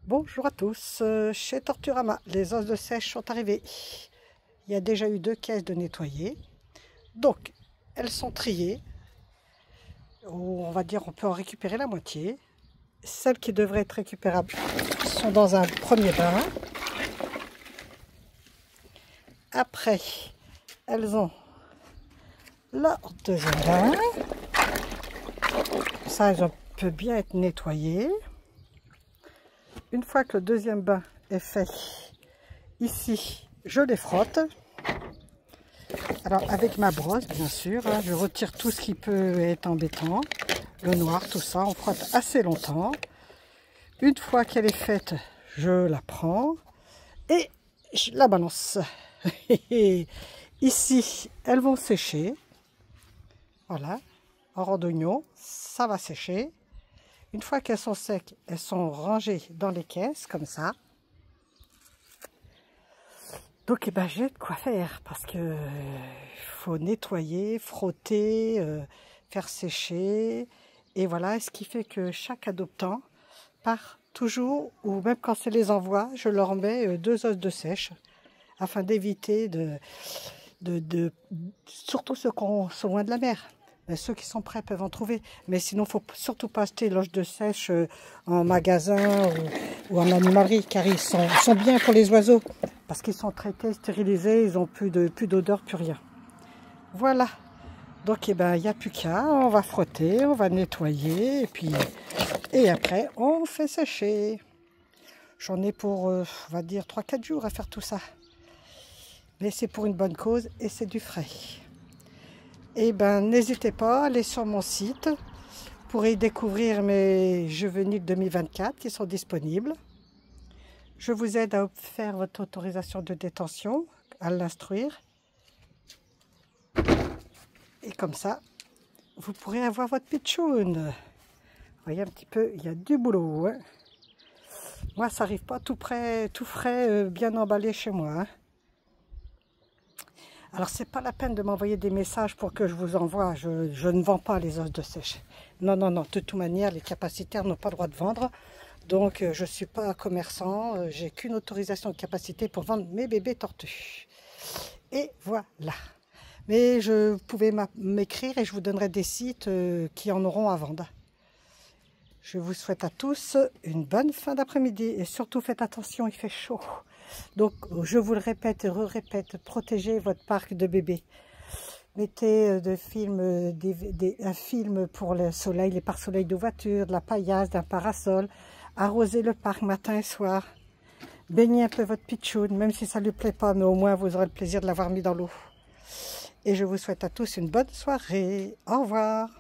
Bonjour à tous, chez Torturama, les os de sèche sont arrivés. Il y a déjà eu 2 caisses de nettoyer. Donc, elles sont triées. On va dire on peut en récupérer la moitié. Celles qui devraient être récupérables sont dans un premier bain. Après, elles ont leur deuxième bain. Ça, elles peuvent bien être nettoyées. Une fois que le deuxième bain est fait, ici, je les frotte. Alors, avec ma brosse, bien sûr, hein, je retire tout ce qui peut être embêtant. Le noir, tout ça, on frotte assez longtemps. Une fois qu'elle est faite, je la prends et je la balance. Ici, elles vont sécher. Voilà, en rang d'oignon, ça va sécher. Une fois qu'elles sont secs, elles sont rangées dans les caisses, comme ça. Donc, j'ai de quoi faire, parce que faut nettoyer, frotter, faire sécher. Et voilà, ce qui fait que chaque adoptant part toujours, ou même quand c'est les envois, je leur mets 2 os de sèche, afin d'éviter surtout ceux qui sont loin de la mer. Mais ceux qui sont prêts peuvent en trouver. Mais sinon, il ne faut surtout pas acheter l'os de sèche en magasin ou en animalerie, car ils sont bien pour les oiseaux. Parce qu'ils sont traités, stérilisés, ils n'ont plus d'odeur, plus rien. Voilà. Donc, il n'y a plus qu'à. On va frotter, on va nettoyer. Et après, on fait sécher. J'en ai pour, on va dire, 3-4 jours à faire tout ça. Mais c'est pour une bonne cause et c'est du frais. N'hésitez pas à aller sur mon site pour y découvrir mes juvéniles 2024 qui sont disponibles. Je vous aide à faire votre autorisation de détention, à l'instruire. Et comme ça, vous pourrez avoir votre pitchoun. Vous voyez un petit peu, il y a du boulot. Hein. Moi, ça n'arrive pas tout prêt, tout frais, bien emballé chez moi. Hein. Alors, c'est pas la peine de m'envoyer des messages pour que je vous envoie. Je ne vends pas les os de sèche. Non, non, non. De toute manière, les capacitaires n'ont pas le droit de vendre. Donc, je ne suis pas commerçant. J'ai qu'une autorisation de capacité pour vendre mes bébés tortues. Et voilà. Mais vous pouvez m'écrire et je vous donnerai des sites qui en auront à vendre. Je vous souhaite à tous une bonne fin d'après-midi. Et surtout, faites attention, il fait chaud. Donc, je vous le répète et re-répète, protégez votre parc de bébés. Mettez un film pour le soleil, les pare-soleils de voiture, de la paillasse, d'un parasol. Arrosez le parc matin et soir. Baignez un peu votre pitchoun, même si ça ne lui plaît pas, mais au moins vous aurez le plaisir de l'avoir mis dans l'eau. Et je vous souhaite à tous une bonne soirée. Au revoir.